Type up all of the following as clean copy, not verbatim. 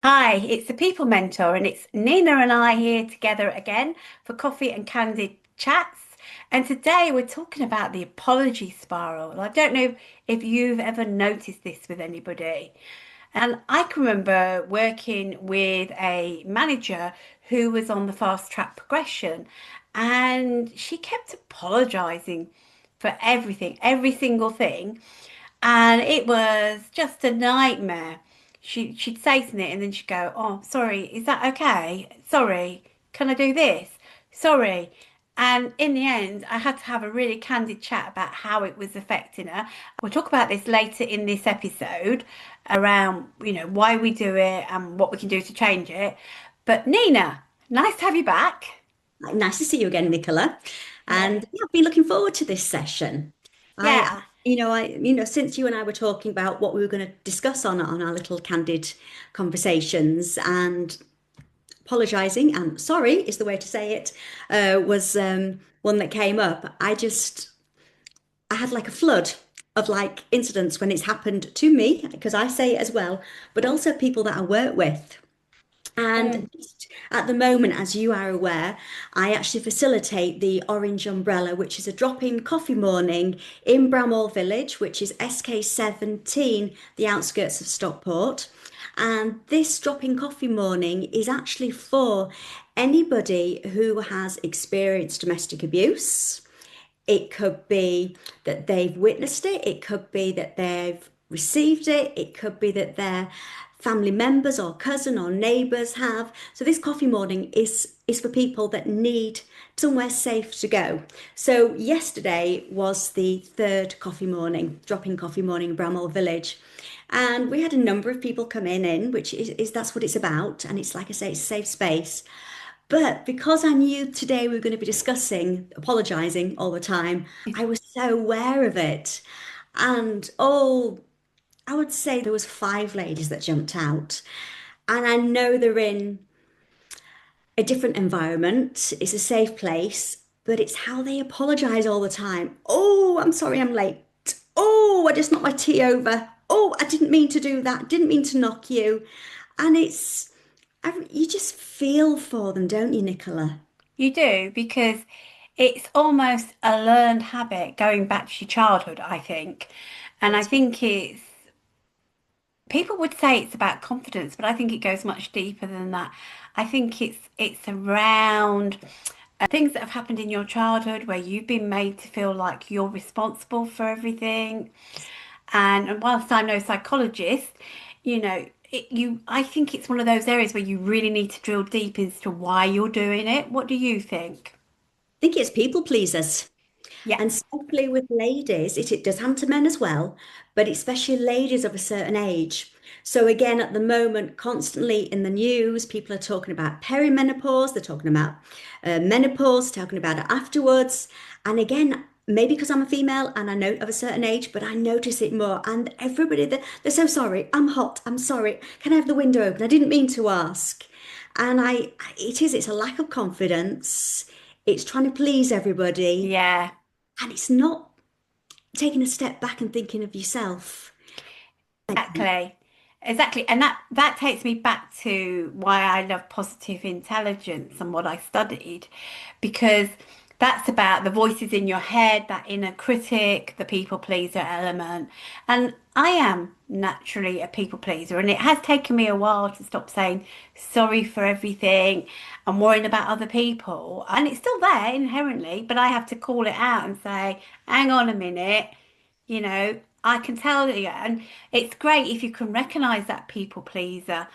Hi, it's the People Mentor, and it's Nina and I here together again for coffee and candid chats. And today we're talking about the apology spiral. I don't know if you've ever noticed this with anybody. And I can remember working with a manager who was on the fast track progression, and she kept apologizing for everything, every single thing. And it was just a nightmare. She'd say something and then she'd go, "Oh, sorry, is that okay? Sorry, can I do this? Sorry." And in the end, I had to have a really candid chat about how it was affecting her. We'll talk about this later in this episode around, why we do it and what we can do to change it. But Nina, nice to have you back. Nice to see you again, Nicola. Yeah. And yeah, I've been looking forward to this session. Yeah. Since you and I were talking about what we were going to discuss on our little candid conversations, and apologising and sorry is the way to say it, was one that came up. I had like a flood of like incidents when it's happened to me, because I say it as well, but also people that I work with. Mm. And just at the moment, as you are aware, I actually facilitate the Orange Umbrella, which is a drop-in coffee morning in Bramall Village, which is SK17, the outskirts of Stockport. And this drop-in coffee morning is actually for anybody who has experienced domestic abuse. It could be that they've witnessed it. It could be that they've received it. It could be that their family members or cousin or neighbours have. So this coffee morning is for people that need somewhere safe to go. So yesterday was the third coffee morning, drop-in coffee morning in Bramall Village. And we had a number of people come in, which is that's what it's about. And it's like I say, it's a safe space. But because I knew today we were going to be discussing apologising all the time, I was so aware of it. And I would say there was five ladies that jumped out. And I know they're in a different environment. It's a safe place, but it's how they apologise all the time. Oh, I'm sorry I'm late. Oh, I just knocked my tea over. Oh, I didn't mean to do that. Didn't mean to knock you. And you just feel for them, don't you, Nicola? You do, because it's almost a learned habit going back to your childhood, I think. And I think people would say it's about confidence, but I think it goes much deeper than that. I think it's around things that have happened in your childhood where you've been made to feel like you're responsible for everything. And whilst I'm no psychologist, I think it's one of those areas where you really need to drill deep into why you're doing it. What do you think? Think it's people pleasers. Yeah. And especially with ladies, it does happen to men as well, but especially ladies of a certain age. So again, at the moment, constantly in the news, people are talking about perimenopause, they're talking about menopause, talking about it afterwards. And again, maybe because I'm a female and I know of a certain age, but I notice it more. And everybody, they're so sorry. I'm hot. I'm sorry. Can I have the window open? I didn't mean to ask. And it's a lack of confidence. It's trying to please everybody. Yeah. And it's not taking a step back and thinking of yourself. Exactly. Exactly. And that takes me back to why I love positive intelligence and what I studied, because that's about the voices in your head, that inner critic, the people pleaser element. And I am naturally a people pleaser, and it has taken me a while to stop saying sorry for everything and worrying about other people. And it's still there inherently, but I have to call it out and say, hang on a minute. I can tell you, and it's great if you can recognize that people pleaser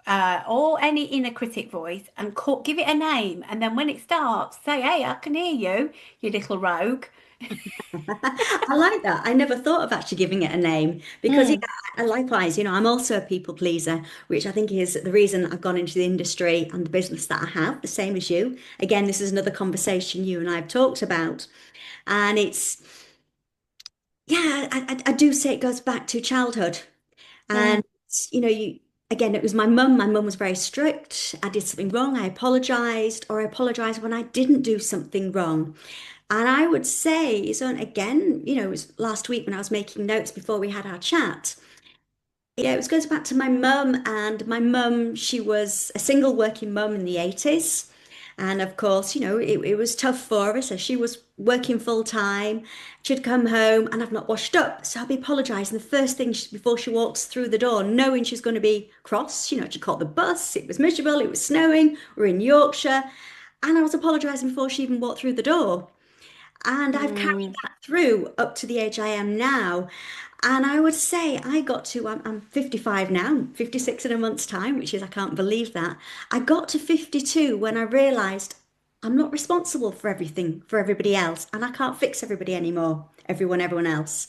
or any inner critic voice and give it a name. And then when it starts, say, "Hey, I can hear you, you little rogue." I like that. I never thought of actually giving it a name because, yeah, Mm. likewise, I'm also a people pleaser, which I think is the reason I've gone into the industry and the business that I have, the same as you. Again, this is another conversation you and I have talked about. And yeah, I do say it goes back to childhood. Mm. And, you know, you, again, it was my mum. My mum was very strict. I did something wrong. I apologized, or I apologized when I didn't do something wrong. And I would say, so again, it was last week when I was making notes before we had our chat. Yeah, it goes back to my mum, and my mum, she was a single working mum in the 80s. And of course, it was tough for her. So she was working full time. She'd come home and I've not washed up. So I'll be apologising the first thing before she walks through the door, knowing she's going to be cross. She caught the bus. It was miserable. It was snowing. We're in Yorkshire. And I was apologising before she even walked through the door. And I've carried Mm, that through up to the age I am now. And I would say I'm 55 now, 56 in a month's time, which is, I can't believe that. I got to 52 when I realised I'm not responsible for everything for everybody else, and I can't fix everybody anymore, everyone else.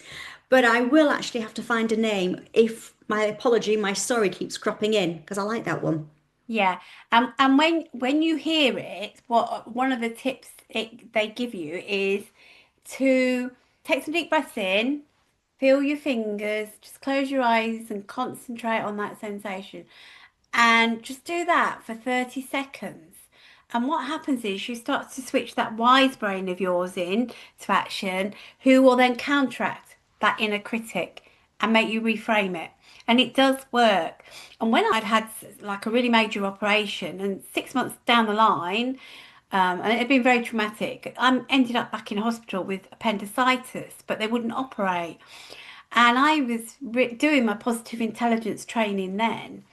But I will actually have to find a name if my apology, my sorry keeps cropping in, because I like that one. yeah. And when you hear it, what one of the tips they give you is to take some deep breaths in, feel your fingers, just close your eyes and concentrate on that sensation. And just do that for 30 seconds. And what happens is you start to switch that wise brain of yours in to action, who will then counteract that inner critic and make you reframe it. And it does work. And when I'd had like a really major operation, and 6 months down the line, and it had been very traumatic, I ended up back in hospital with appendicitis, but they wouldn't operate. And I was doing my positive intelligence training then.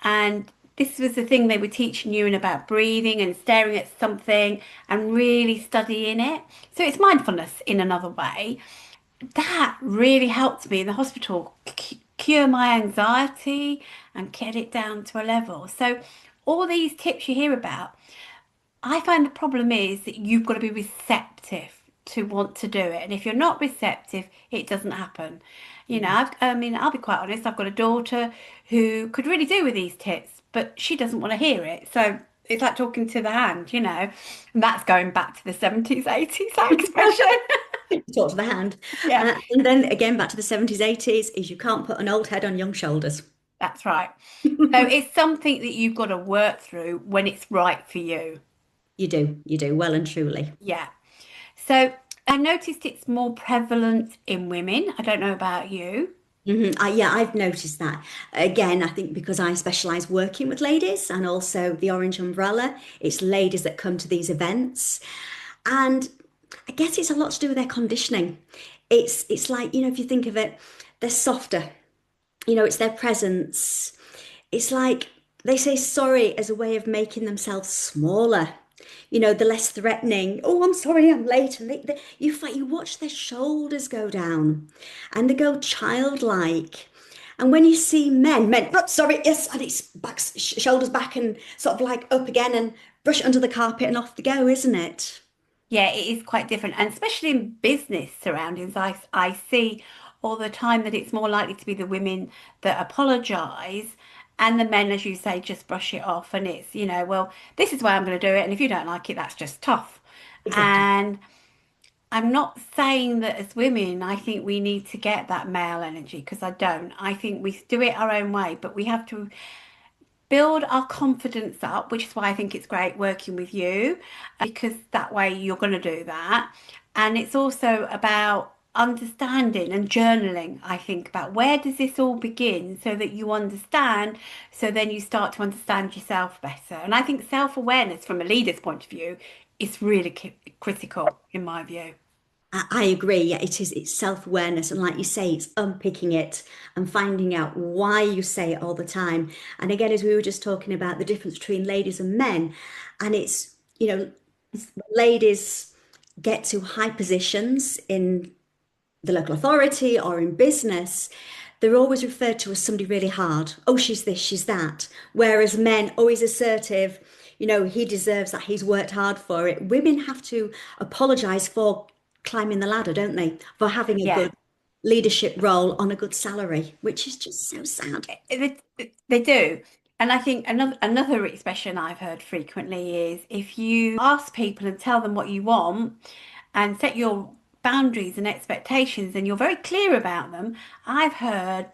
And this was the thing they were teaching you in about breathing and staring at something and really studying it. So it's mindfulness in another way. That really helped me in the hospital cure my anxiety and get it down to a level. So all these tips you hear about, I find the problem is that you've got to be receptive to want to do it. And if you're not receptive, it doesn't happen. I mean, I'll be quite honest, I've got a daughter who could really do with these tips, but she doesn't want to hear it. So it's like talking to the hand. And that's going back to the 70s, 80s, that expression. Talk to the hand. Yeah, And then again, back to the 70s, 80s, is you can't put an old head on young shoulders. that's right. So it's something that you've got to work through when it's right for you. You do, well and truly. Yeah. So I noticed it's more prevalent in women. I don't know about you. Yeah, I've noticed that. Again, I think because I specialize working with ladies and also the Orange Umbrella, it's ladies that come to these events. And I guess it's a lot to do with their conditioning. It's like, if you think of it, they're softer. It's their presence. It's like they say sorry as a way of making themselves smaller. The less threatening. Oh, I'm sorry, I'm late. And you watch their shoulders go down, and they go childlike. And when you see men, oh, sorry, yes, and it's back, shoulders back, and sort of like up again, and brush it under the carpet, and off they go, isn't it? Yeah, it is quite different. And especially in business surroundings, I see all the time that it's more likely to be the women that apologize and the men, as you say, just brush it off. And it's, well, this is why I'm going to do it. And if you don't like it, that's just tough. Exactly. And I'm not saying that as women, I think we need to get that male energy because I don't. I think we do it our own way, but we have to build our confidence up, which is why I think it's great working with you because that way you're going to do that. And it's also about understanding and journaling, I think, about where does this all begin so that you understand, so then you start to understand yourself better. And I think self-awareness from a leader's point of view is really critical in my view. I agree. Yeah, it is. It's self-awareness. And like you say, it's unpicking it and finding out why you say it all the time. And again, as we were just talking about the difference between ladies and men, and ladies get to high positions in the local authority or in business, they're always referred to as somebody really hard. Oh, she's this, she's that. Whereas men, always assertive, he deserves that, he's worked hard for it. Women have to apologize for climbing the ladder, don't they? For having a Yeah. good leadership role on a good salary, which is just so sad. They do. And I think another expression I've heard frequently is if you ask people and tell them what you want and set your boundaries and expectations and you're very clear about them, I've heard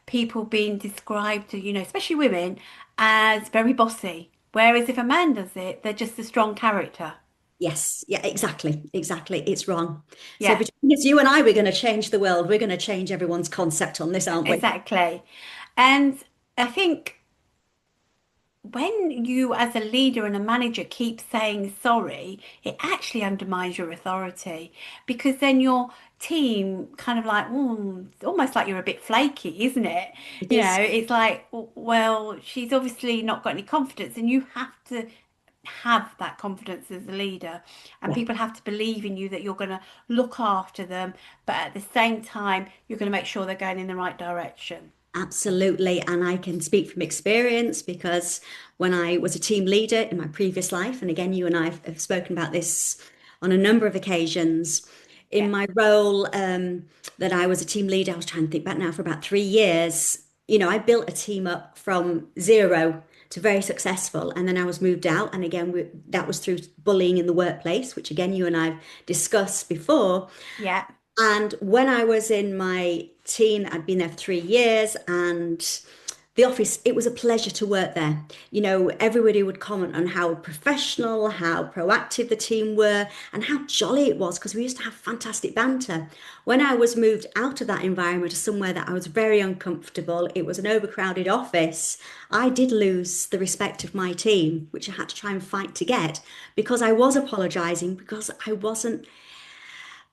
people being described, especially women, as very bossy. Whereas if a man does it, they're just a strong character. Yes, yeah, exactly, exactly. It's wrong. So Yeah, between us, you and I, we're going to change the world. We're going to change everyone's concept on this, aren't we? exactly. And I think when you, as a leader and a manager, keep saying sorry, it actually undermines your authority because then your team kind of like, it's almost like you're a bit flaky, isn't it? It You know, is it's like, well, she's obviously not got any confidence, and you have to have that confidence as a leader, and yeah. people have to believe in you that you're going to look after them, but at the same time, you're going to make sure they're going in the right direction. Absolutely. And I can speak from experience because when I was a team leader in my previous life, and again, you and I have spoken about this on a number of occasions, in Yeah, my role that I was a team leader, I was trying to think back now for about 3 years. I built a team up from zero to very successful. And then I was moved out. And again, that was through bullying in the workplace, which again, you and I've discussed before. yeah, And when I was in my team, I'd been there for 3 years, and the office, it was a pleasure to work there. Everybody would comment on how professional, how proactive the team were, and how jolly it was because we used to have fantastic banter. When I was moved out of that environment to somewhere that I was very uncomfortable, it was an overcrowded office, I did lose the respect of my team, which I had to try and fight to get because I was apologising, because I wasn't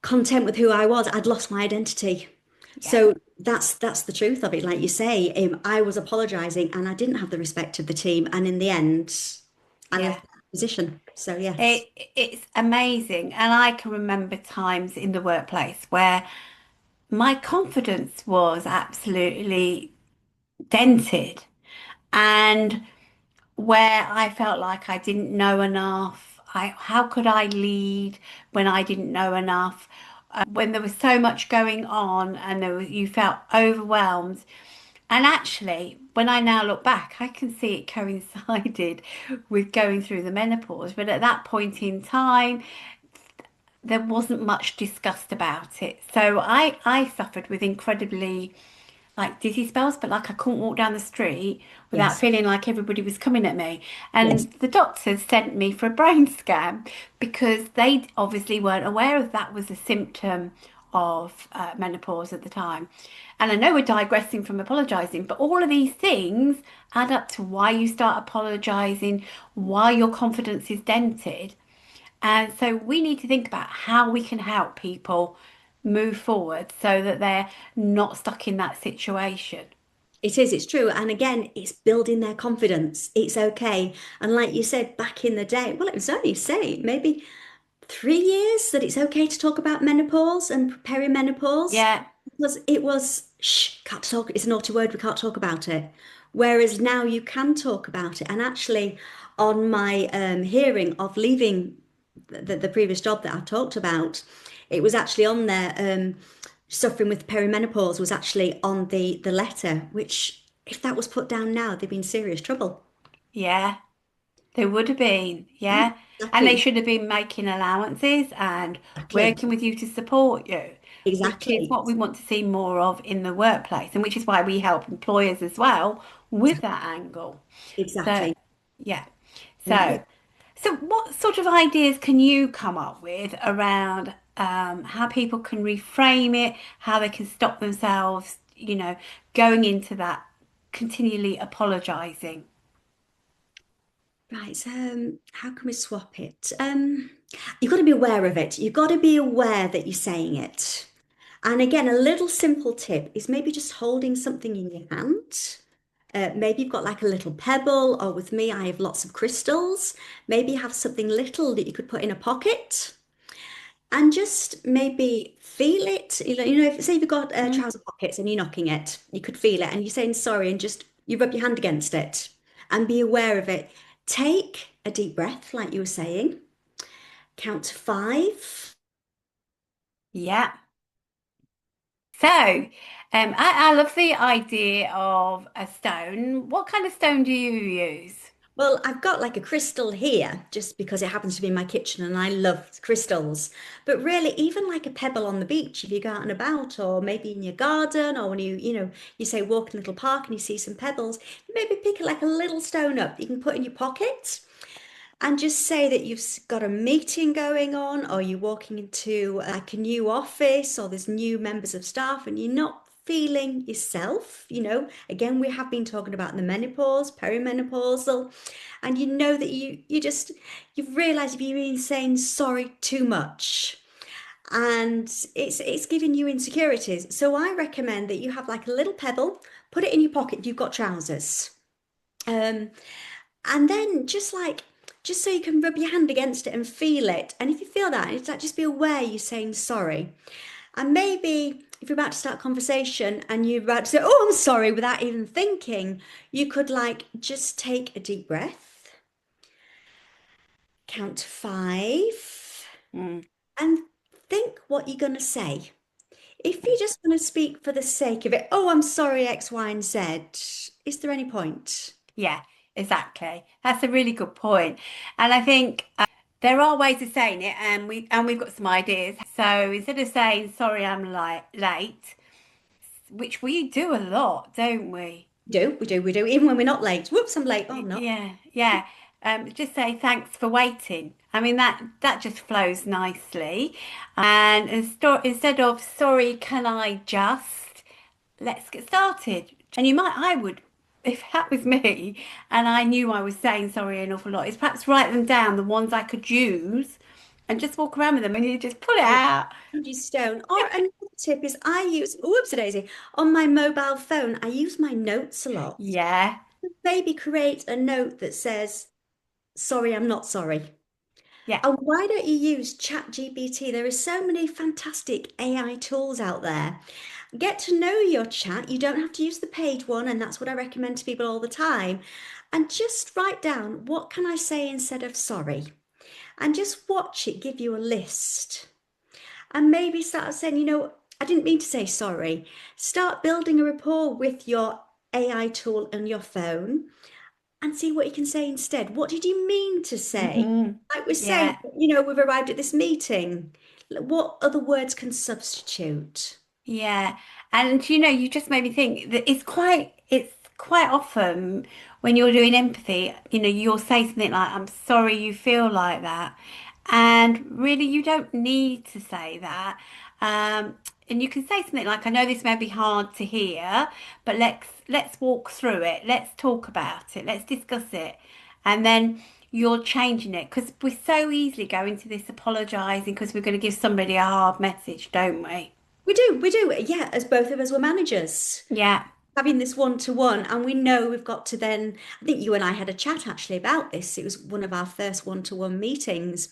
content with who I was. I'd lost my identity. yeah, So that's the truth of it. Like you say, I was apologising and I didn't have the respect of the team. And in the end, I yeah. left that position. So yes, It's amazing. And I can remember times in the workplace where my confidence was absolutely dented and where I felt like I didn't know enough. How could I lead when I didn't know enough? When there was so much going on and you felt overwhelmed. And actually, when I now look back, I can see it coincided with going through the menopause. But at that point in time, there wasn't much discussed about it. So I suffered with incredibly like dizzy spells, but like I couldn't walk down the street without yes, feeling like everybody was coming at me. yes. And the doctors sent me for a brain scan because they obviously weren't aware of that was a symptom of menopause at the time. And I know we're digressing from apologizing, but all of these things add up to why you start apologizing, why your confidence is dented. And so we need to think about how we can help people move forward so that they're not stuck in that situation. It is, it's true. And again, it's building their confidence. It's okay. And like you said, back in the day, well, it was only, say, maybe 3 years that it's okay to talk about menopause and perimenopause, Yeah, because it was, shh, can't talk, it's a naughty word, we can't talk about it. Whereas now you can talk about it. And actually, on my hearing of leaving the previous job that I talked about, it was actually on there, suffering with perimenopause was actually on the letter, which if that was put down now, they'd be in serious trouble. yeah, there would have been. Yeah, Yeah. And they exactly, should have been making allowances and exactly, working with you to support you, which is exactly, what we want to see more of in the workplace, and which is why we help employers as well with that angle. So, exactly. yeah. Yeah. So, so what sort of ideas can you come up with around how people can reframe it, how they can stop themselves, going into that continually apologizing? Right, so how can we swap it? You've got to be aware of it. You've got to be aware that you're saying it. And again, a little simple tip is maybe just holding something in your hand. Maybe you've got like a little pebble, or with me, I have lots of crystals. Maybe you have something little that you could put in a pocket and just maybe feel it. If, say you've got Mm. trouser pockets and you're knocking it, you could feel it and you're saying sorry and just you rub your hand against it and be aware of it. Take a deep breath, like you were saying, count to 5. Yeah. So, I love the idea of a stone. What kind of stone do you use? Well, I've got like a crystal here just because it happens to be in my kitchen and I love crystals. But really, even like a pebble on the beach, if you go out and about, or maybe in your garden, or when you say walk in a little park and you see some pebbles, maybe pick like a little stone up that you can put in your pocket. And just say that you've got a meeting going on, or you're walking into like a new office, or there's new members of staff, and you're not feeling yourself. Again, we have been talking about the menopause, perimenopausal, and you know that you've realized you've been saying sorry too much. And it's giving you insecurities. So I recommend that you have like a little pebble, put it in your pocket if you've got trousers. Um, and then just so you can rub your hand against it and feel it. And if you feel that, it's like just be aware you're saying sorry. And maybe if you're about to start a conversation and you're about to say, "Oh, I'm sorry," without even thinking, you could like just take a deep breath, count to 5, Mm. and think what you're going to say. If you're just going to speak for the sake of it, "Oh, I'm sorry, X, Y, and Z," is there any point? Yeah, exactly. That's a really good point. And I think there are ways of saying it, and we've got some ideas. So instead of saying sorry, I'm like late, which we do a lot, don't we? We do. Even when we're not late. Whoops, I'm late. Oh, I'm not. Yeah, yeah. Just say thanks for waiting. I mean that just flows nicely. And instead of sorry, can I just let's get started. And I would, if that was me, and I knew I was saying sorry an awful lot, is perhaps write them down, the ones I could use, and just walk around with them, and you just pull it out. Angie Stone. Or another tip is I use, whoops, daisy, on my mobile phone, I use my notes a lot. Yeah. Maybe create a note that says, "Sorry, I'm not sorry." Yeah. And why don't you use ChatGPT? There are so many fantastic AI tools out there. Get to know your chat. You don't have to use the paid one, and that's what I recommend to people all the time. And just write down, what can I say instead of sorry? And just watch it give you a list. And maybe start saying, "I didn't mean to say sorry." Start building a rapport with your AI tool on your phone and see what you can say instead. What did you mean to say? Hmm. Like we're saying, Yeah. we've arrived at this meeting. What other words can substitute? Yeah. And you just made me think that it's quite often when you're doing empathy, you'll say something like, I'm sorry you feel like that. And really you don't need to say that. Um, and you can say something like, I know this may be hard to hear, but let's walk through it. Let's talk about it. Let's discuss it. And then you're changing it because we so easily go into this apologizing because we're going to give somebody a hard message, don't we? We do. Yeah, as both of us were managers, Yeah. having this one-to-one, and we know we've got to then, I think you and I had a chat actually about this. It was one of our first one-to-one meetings,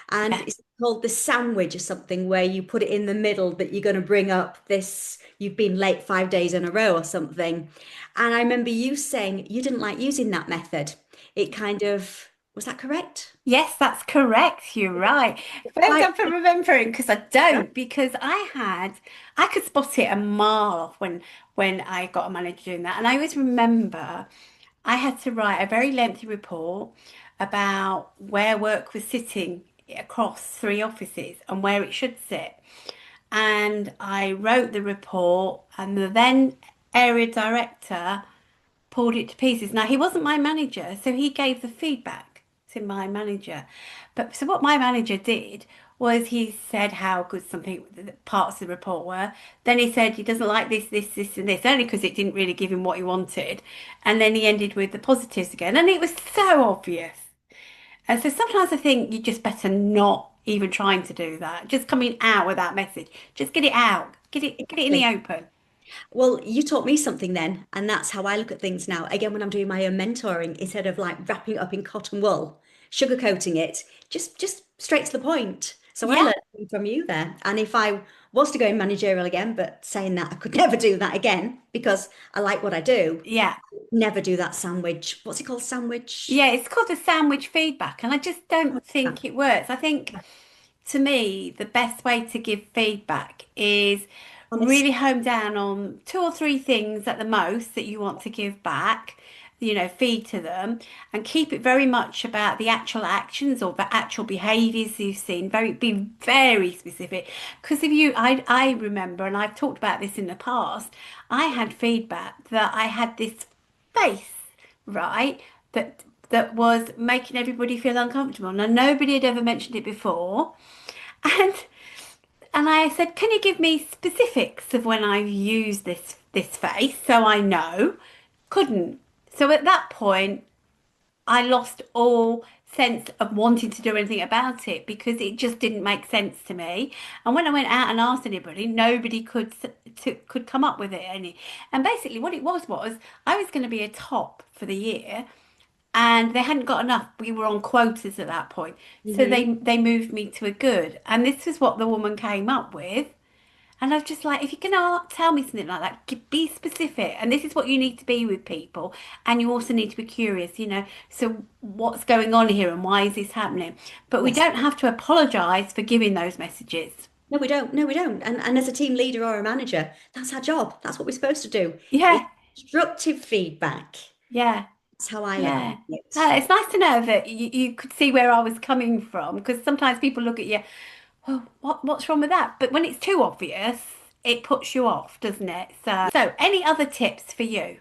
and Yeah. it's called the sandwich or something, where you put it in the middle that you're going to bring up this, you've been late 5 days in a row or something. And I remember you saying you didn't like using that method. It kind of, was that correct? Yes, that's correct. You're right. Well Quite. done for remembering because I don't because I could spot it a mile off when I got a manager doing that. And I always remember I had to write a very lengthy report about where work was sitting across 3 offices and where it should sit. And I wrote the report and the then area director pulled it to pieces. Now, he wasn't my manager, so he gave the feedback to my manager. But so what my manager did was he said how good something the parts of the report were. Then he said he doesn't like this, and this, only because it didn't really give him what he wanted. And then he ended with the positives again, and it was so obvious. And so sometimes I think you just better not even trying to do that. Just coming out with that message. Just get it out. Get it in the Exactly. open. Well, you taught me something then, and that's how I look at things now. Again, when I'm doing my own mentoring, instead of like wrapping it up in cotton wool, sugarcoating it, just straight to the point. So I Yeah, learned from you there. And if I was to go in managerial again, but saying that I could never do that again because I like what I do, yeah. never do that sandwich. What's it called? Sandwich? Yeah, it's called a sandwich feedback, and I just don't think it works. I think to me, the best way to give feedback is Honest. really hone down on 2 or 3 things at the most that you want to give back, feed to them, and keep it very much about the actual actions or the actual behaviours you've seen. Be very specific. Because I remember, and I've talked about this in the past, I had feedback that I had this face, right? That that was making everybody feel uncomfortable. Now, nobody had ever mentioned it before. And I said, "Can you give me specifics of when I've used this face so I know?" Couldn't. So at that point, I lost all sense of wanting to do anything about it because it just didn't make sense to me. And when I went out and asked anybody, nobody could come up with it any. And basically, what it was I was going to be a top for the year, and they hadn't got enough. We were on quotas at that point, so Hmm. they moved me to a good. And this is what the woman came up with. And I was just like, if you're gonna tell me something like that, be specific. And this is what you need to be with people. And you also need to be curious, So what's going on here and why is this happening? But we Yes. don't have to apologize for giving those messages. No, we don't. No, we don't. And as a team leader or a manager, that's our job. That's what we're supposed to do. It's Yeah, constructive feedback. yeah, That's how I look at yeah. it. It's nice to know that you could see where I was coming from because sometimes people look at you, oh, what's wrong with that? But when it's too obvious, it puts you off, doesn't it? So any other tips for you?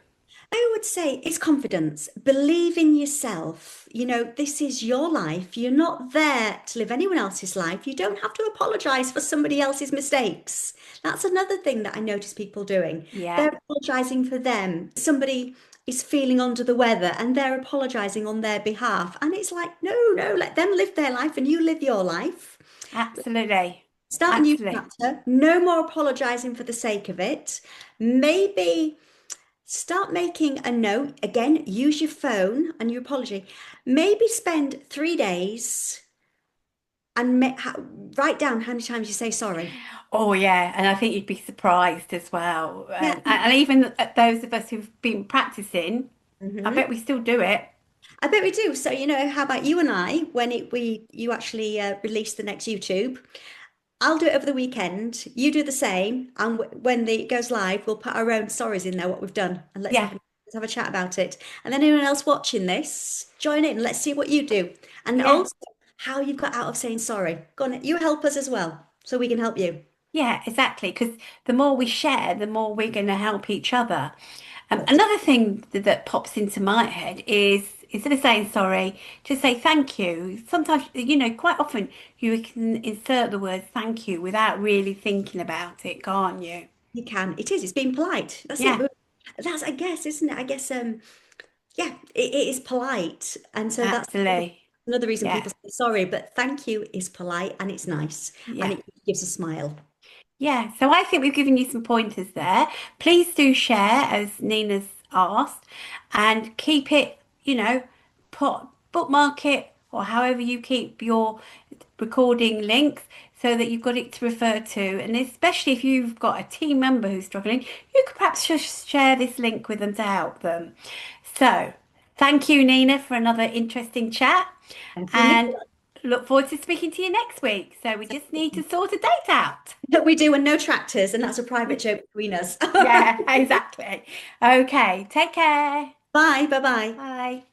I would say it's confidence. Believe in yourself. This is your life. You're not there to live anyone else's life. You don't have to apologize for somebody else's mistakes. That's another thing that I notice people doing. Yeah, They're apologizing for them. Somebody is feeling under the weather and they're apologizing on their behalf. And it's like, no, no, let them live their life and you live your life. absolutely. Start a new Absolutely. chapter. No more apologizing for the sake of it. Maybe start making a note. Again, use your phone and your apology. Maybe spend 3 days and write down how many times you say sorry. Oh, yeah. And I think you'd be surprised as well. Yeah. And even those of us who've been practicing, I bet Hmm. we still do it. I bet we do. So, how about you and I, when you actually release the next YouTube? I'll do it over the weekend. You do the same, and when it goes live, we'll put our own stories in there, what we've done, and Yeah. let's have a chat about it. And then anyone else watching this, join in. Let's see what you do, and Yeah. also how you've got out of saying sorry. Go on, you help us as well, so we can help you. Yeah, exactly. Because the more we share, the more we're going to help each other. Good. Another thing that pops into my head is instead of saying sorry, just say thank you. Sometimes, quite often you can insert the word thank you without really thinking about it, can't you? You can. It is. It's being polite. That's it. Yeah, But that's, I guess, isn't it? I guess, yeah, it is polite, and so that's absolutely. another reason Yeah, people say sorry. But thank you is polite and it's nice, and yeah. it gives a smile. Yeah, so I think we've given you some pointers there. Please do share, as Nina's asked, and keep it, put bookmark it or however you keep your recording links so that you've got it to refer to. And especially if you've got a team member who's struggling, you could perhaps just share this link with them to help them. So, thank you, Nina, for another interesting chat, Thank you, and Nicola. look forward to speaking to you next week. So, we just need to sort a date out. We do, and no tractors, and that's a private joke between us. Yeah, exactly. Okay, take care. Bye, bye bye. Bye.